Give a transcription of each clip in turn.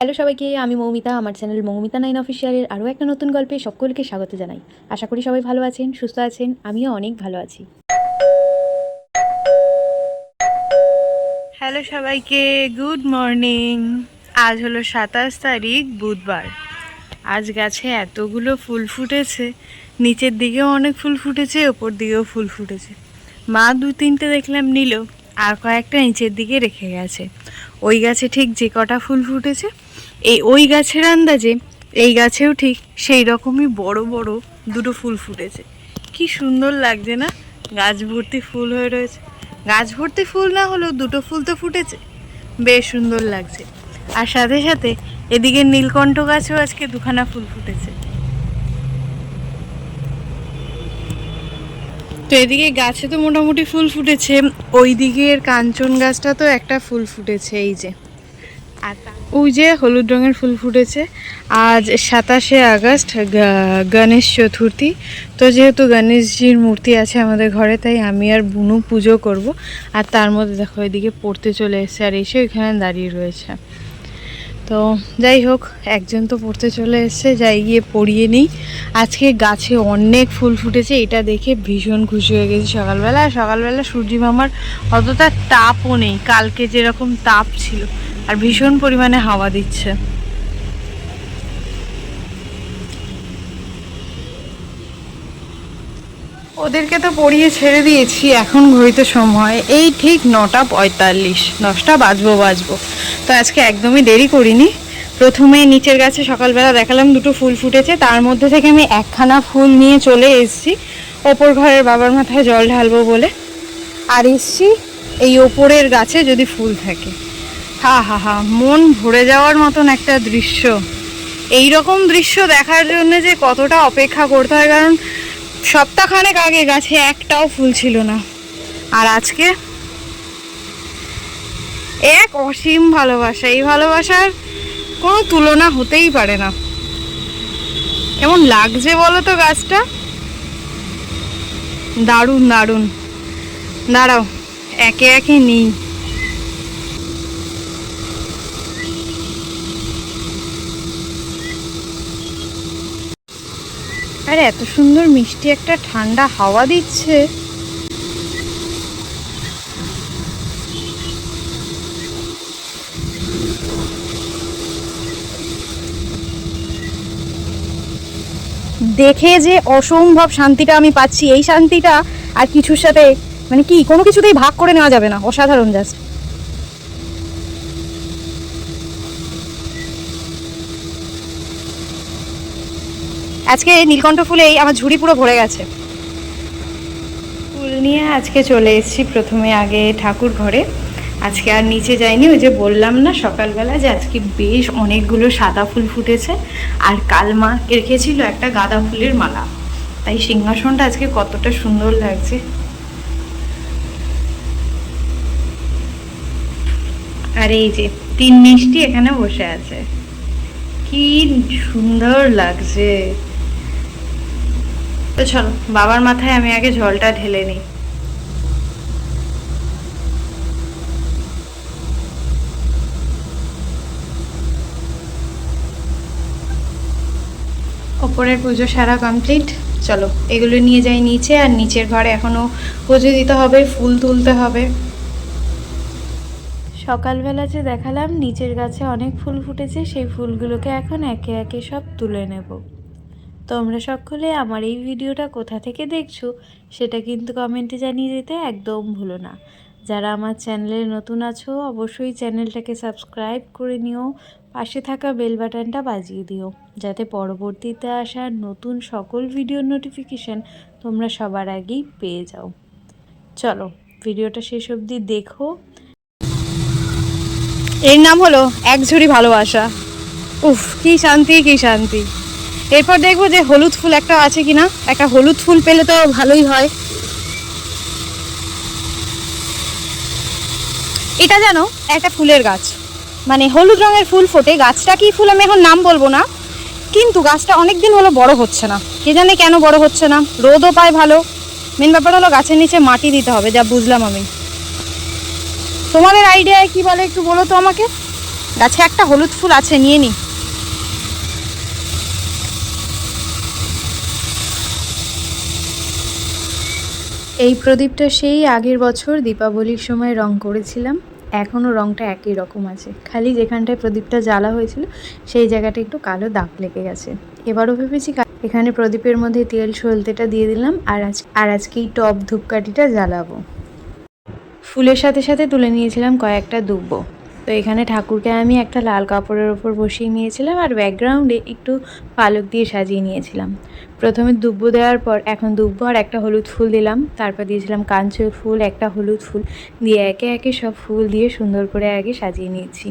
Hello সবাইকে, আমি মৌমিতা। আমার চ্যানেল মৌমিতা 9 অফিসিয়ালের আরও একটা নতুন গল্পে সকলকে স্বাগত জানাই। আশা করি সবাই ভালো আছেন, সুস্থ আছেন। আমিও অনেক ভালো আছি। হ্যালো সবাইকে, গুড মর্নিং। আজ হলো 27 তারিখ, বুধবার। আজ গাছে এতগুলো ফুল ফুটেছে, নিচের দিকেও অনেক ফুল ফুটেছে, ওপর দিকেও ফুল ফুটেছে। মা 2-3টে দেখলাম নিল, আর কয়েকটা নিচের দিকে রেখে গেছে। ওই গাছে ঠিক যে কটা ফুল ফুটেছে, ওই গাছের আন্দাজে এই গাছেও ঠিক সেই রকমই বড় বড় দুটো ফুল ফুটেছে। কি সুন্দর লাগছে না? গাছ ভর্তি ফুল হয়ে রয়েছে। গাছ ভর্তি ফুল না হলেও দুটো ফুল তো ফুটেছে, বেশ সুন্দর লাগছে। আর সাথে সাথে এদিকে নীলকণ্ঠ গাছেও আজকে 2খানা ফুল ফুটেছে। তো এদিকে গাছে তো মোটামুটি ফুল ফুটেছে, ওই দিকের কাঞ্চন গাছটা তো একটা ফুল ফুটেছে, এই যে। আর ওই যে হলুদ রঙের ফুল ফুটেছে। আজ 27 আগস্ট, গণেশ চতুর্থী। তো যেহেতু গণেশজির মূর্তি আছে আমাদের ঘরে, তাই আমি আর বুনু পুজো করব। আর তার মধ্যে দেখো এদিকে পড়তে চলে এসেছে, আর এসে ওইখানে দাঁড়িয়ে রয়েছে। তো যাই হোক, একজন তো পড়তে চলে এসছে, যাই গিয়ে পড়িয়ে নিই। আজকে গাছে অনেক ফুল ফুটেছে, এটা দেখে ভীষণ খুশি হয়ে গেছি। সকালবেলা সূর্য মামার অতটা তাপও নেই, কালকে যেরকম তাপ ছিল, আর ভীষণ পরিমাণে হাওয়া দিচ্ছে। ওদেরকে তো পড়িয়ে ছেড়ে দিয়েছি, এখন ঘড়িতে সময় এই ঠিক 9টা 45, 10টা বাজবো। তো আজকে একদমই দেরি করিনি। প্রথমে নিচের গাছে সকালবেলা দেখালাম দুটো ফুল ফুটেছে, তার মধ্যে থেকে আমি 1খানা ফুল নিয়ে চলে এসেছি ওপর ঘরের বাবার মাথায় জল ঢালবো বলে। আর এসছি এই ওপরের গাছে যদি ফুল থাকে, হা হা হা, মন ভরে যাওয়ার মতন একটা দৃশ্য। এই রকম দৃশ্য দেখার জন্য যে কতটা অপেক্ষা করতে হয়, কারণ সপ্তাহখানেক আগে গাছে একটাও ফুল ছিল না, আর আজকে এক অসীম ভালোবাসা। এই ভালোবাসার কোনো তুলনা হতেই পারে না। কেমন লাগছে বলো তো গাছটা? দারুণ দারুণ। দাঁড়াও, একে একে নিই। আরে এত সুন্দর মিষ্টি একটা ঠান্ডা হাওয়া দিচ্ছে। দেখে যে অসম্ভব শান্তিটা আমি পাচ্ছি, এই শান্তিটা আর কিছুর সাথে, মানে কি কোনো কিছুতেই ভাগ করে নেওয়া যাবে না। অসাধারণ জাস্ট। আজকে নীলকণ্ঠ ফুলেই আমার ঝুড়ি পুরো ভরে গেছে। ফুল নিয়ে আজকে চলে এসেছি প্রথমে আগে ঠাকুর ঘরে। আজকে আর নিচে যাইনি, ওই যে বললাম না সকালবেলা যে আজকে বেশ অনেকগুলো সাদা ফুল ফুটেছে, আর কাল মা রেখেছিল একটা গাঁদা ফুলের মালা, তাই সিংহাসনটা আজকে কতটা সুন্দর লাগছে। আর এই যে 3 মিষ্টি এখানে বসে আছে, কি সুন্দর লাগছে। তো চলো বাবার মাথায় আমি আগে জলটা ঢেলে নিই। ওপরের পুজো সারা কমপ্লিট। চলো এগুলো নিয়ে যাই নিচে, আর নিচের ঘরে এখনও পুজো দিতে হবে, ফুল তুলতে হবে। সকালবেলা যে দেখালাম নিচের গাছে অনেক ফুল ফুটেছে, সেই ফুলগুলোকে এখন একে একে সব তুলে নেব। তোমরা সকলে আমার এই ভিডিওটা কোথা থেকে দেখছো সেটা কিন্তু কমেন্টে জানিয়ে দিতে একদম ভুলো না। যারা আমার চ্যানেলে নতুন আছো অবশ্যই চ্যানেলটাকে সাবস্ক্রাইব করে নিও, পাশে থাকা বেল বাটনটা বাজিয়ে দিও, যাতে পরবর্তীতে আসা নতুন সকল ভিডিওর নোটিফিকেশান তোমরা সবার আগেই পেয়ে যাও। চলো ভিডিওটা শেষ অবধি দেখো। এর নাম হলো এক ঝুড়ি ভালোবাসা। উফ, কি শান্তি কি শান্তি। এরপর দেখবো যে হলুদ ফুল একটা আছে কিনা, একটা হলুদ ফুল পেলে তো ভালোই হয়। এটা যেন একটা ফুলের গাছ, মানে হলুদ রঙের ফুল ফোটে। গাছটা কি ফুল আমি এখন নাম বলবো না, কিন্তু গাছটা অনেক দিন হলো বড় হচ্ছে না। কে জানে কেন বড় হচ্ছে না, রোদও পায় ভালো। মেন ব্যাপার হলো গাছের নিচে মাটি দিতে হবে, যা বুঝলাম আমি। তোমাদের আইডিয়ায় কি বলে একটু বলো তো আমাকে। গাছে একটা হলুদ ফুল আছে, নিয়ে নি। এই প্রদীপটা সেই আগের বছর দীপাবলির সময় রং করেছিলাম। এখনও রংটা একই রকম আছে, খালি যেখানটায় প্রদীপটা জ্বালা হয়েছিল সেই জায়গাটা একটু কালো দাগ লেগে গেছে। এবারও ভেবেছি এখানে প্রদীপের মধ্যে তেল সলতেটা দিয়ে দিলাম, আর আজকে এই টপ ধূপকাঠিটা জ্বালাবো। ফুলের সাথে সাথে তুলে নিয়েছিলাম কয়েকটা দুব্বো। তো এখানে ঠাকুরকে আমি একটা লাল কাপড়ের ওপর বসিয়ে নিয়েছিলাম, আর ব্যাকগ্রাউন্ডে একটু পালক দিয়ে সাজিয়ে নিয়েছিলাম। প্রথমে দুব্বো দেওয়ার পর এখন দুব্বো আর একটা হলুদ ফুল দিলাম, তারপর দিয়েছিলাম কাঞ্চন ফুল, একটা হলুদ ফুল দিয়ে একে একে সব ফুল দিয়ে সুন্দর করে আগে সাজিয়ে নিয়েছি।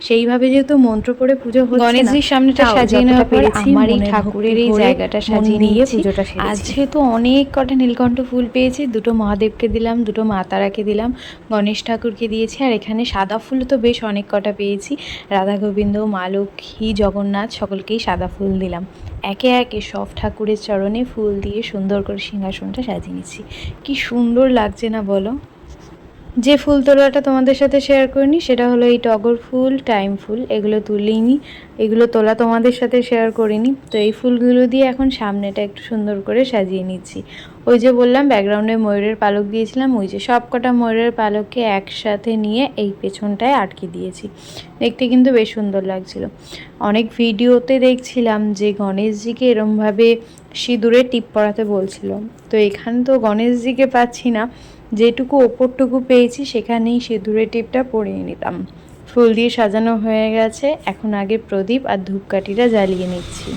সেইভাবে যেহেতু মন্ত্র পড়ে পুজো হচ্ছে, গণেশজির সামনেটা সাজিয়ে নেওয়ার পর আমার এই ঠাকুরের এই জায়গাটা সাজিয়ে নিয়ে পুজোটা সেরেছি। আজ যেহেতু অনেক কটা নীলকণ্ঠ ফুল পেয়েছি, দুটো মহাদেবকে দিলাম, দুটো মা তারাকে দিলাম, গণেশ ঠাকুরকে দিয়েছি, আর এখানে সাদা ফুল তো বেশ অনেক কটা পেয়েছি। রাধা গোবিন্দ, মা লক্ষ্মী, জগন্নাথ সকলকেই সাদা ফুল দিলাম। একে একে সব ঠাকুরের চরণে ফুল দিয়ে সুন্দর করে সিংহাসনটা সাজিয়ে নিচ্ছি। কি সুন্দর লাগছে না বলো? যে ফুল তোলাটা তোমাদের সাথে শেয়ার করিনি সেটা হলো এই টগর ফুল, টাইম ফুল, এগুলো তুলিনি, এগুলো তোলা তোমাদের সাথে শেয়ার করিনি। তো এই ফুলগুলো দিয়ে এখন সামনেটা একটু সুন্দর করে সাজিয়ে নিচ্ছি। ওই যে বললাম ব্যাকগ্রাউন্ডে ময়ূরের পালক দিয়েছিলাম, ওই যে সব কটা ময়ূরের পালককে একসাথে নিয়ে এই পেছনটায় আটকে দিয়েছি। দেখতে কিন্তু বেশ সুন্দর লাগছিল। অনেক ভিডিওতে দেখছিলাম যে গণেশজিকে এরমভাবে সিঁদুরে টিপ পরাতে বলছিল, তো এখানে তো গণেশজিকে পাচ্ছি না, যেটুকু ওপরটুকু পেয়েছি সেখানেই সিঁদুরের টিপটা পরিয়ে নিতাম। ফুল দিয়ে সাজানো হয়ে গেছে, এখন আগে প্রদীপ আর ধূপকাঠিটা জ্বালিয়ে নিচ্ছি।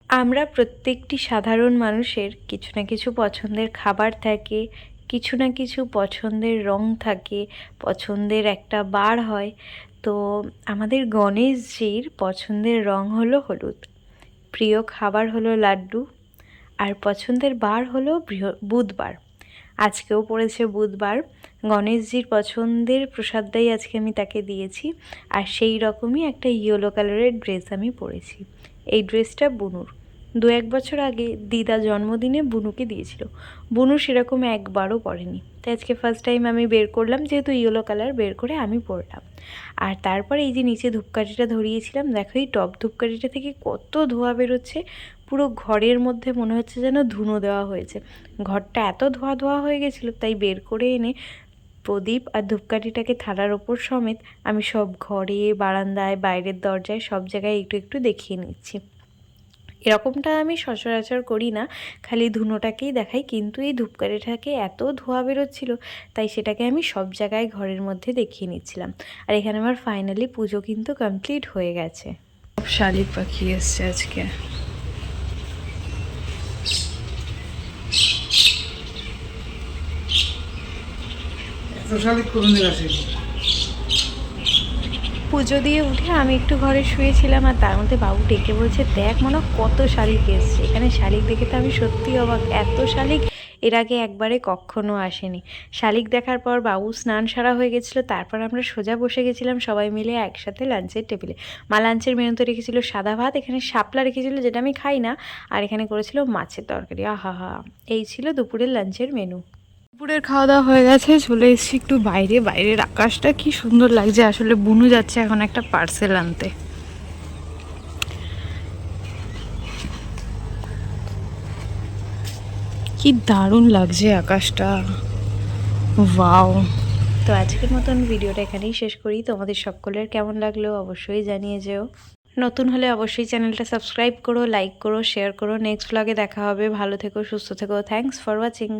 আমরা প্রত্যেকটি সাধারণ মানুষের কিছু না কিছু পছন্দের খাবার থাকে, কিছু না কিছু পছন্দের রং থাকে, পছন্দের একটা বার হয়। তো আমাদের গণেশজির পছন্দের রং হলো হলুদ, প্রিয় খাবার হলো লাড্ডু, আর পছন্দের বার হলো বুধবার। আজকেও পড়েছে বুধবার। গণেশজির পছন্দের প্রসাদটাই আজকে আমি তাকে দিয়েছি, আর সেই রকমই একটা ইয়েলো কালারের ড্রেস আমি পরেছি। এই ড্রেসটা বুনুর, 2-1 বছর আগে দিদা জন্মদিনে বুনুকে দিয়েছিল। বুনু সেরকম একবারও পরেনি, তাই আজকে ফার্স্ট টাইম আমি বের করলাম, যেহেতু ইয়েলো কালার বের করে আমি পরলাম। আর তারপরে এই যে নিচে ধূপকাঠিটা ধরিয়েছিলাম, দেখো এই টপ ধূপকাঠিটা থেকে কত ধোঁয়া বেরোচ্ছে। পুরো ঘরের মধ্যে মনে হচ্ছে যেন ধুনো দেওয়া হয়েছে। ঘরটা এত ধোয়া ধোয়া হয়ে গেছিলো, তাই বের করে এনে প্রদীপ আর ধূপকাঠিটাকে থালার ওপর সমেত আমি সব ঘরে, বারান্দায়, বাইরের দরজায় সব জায়গায় একটু একটু দেখিয়ে নিচ্ছি। এরকমটা আমি সচরাচর করি না, খালি ধুনোটাকেই দেখাই, কিন্তু এই ধূপকাঠিটাকে এত ধোঁয়া বেরোচ্ছিল তাই সেটাকে আমি সব জায়গায় ঘরের মধ্যে দেখিয়ে নিচ্ছিলাম। আর এখানে আমার ফাইনালি পুজো কিন্তু কমপ্লিট হয়ে গেছে। সব শালিক পাখি এসছে আজকে। পুজো দিয়ে উঠে আমি একটু ঘরে শুয়েছিলাম, আর তার মধ্যে বাবু ডেকে বলছে, দেখ মনে কত শালিক এসছে। এখানে শালিক দেখে তো আমি সত্যি অবাক, এত শালিক এর আগে একবারে কখনো আসেনি। শালিক দেখার পর বাবু স্নান সারা হয়ে গেছিলো, তারপর আমরা সোজা বসে গেছিলাম সবাই মিলে একসাথে লাঞ্চের টেবিলে। মা লাঞ্চের মেনুতে রেখেছিল সাদা ভাত, এখানে শাপলা রেখেছিল যেটা আমি খাই না, আর এখানে করেছিল মাছের তরকারি। আহা হা, এই ছিল দুপুরের লাঞ্চের মেনু। দুপুরের খাওয়া দাওয়া হয়ে গেছে, চলে এসেছি একটু বাইরে। বাইরের আকাশটা কি সুন্দর লাগছে, আসলে বুনু যাচ্ছে এখন একটা পার্সেল আনতে। কি দারুণ লাগছে আকাশটা, ওয়াও। তো আজকের মতন ভিডিওটা এখানেই শেষ করি। তোমাদের সকলের কেমন লাগলো অবশ্যই জানিয়ে যেও। নতুন হলে অবশ্যই চ্যানেলটা সাবস্ক্রাইব করো, লাইক করো, শেয়ার করো। নেক্সট ব্লগে দেখা হবে। ভালো থেকো, সুস্থ থেকো। Thanks for watching.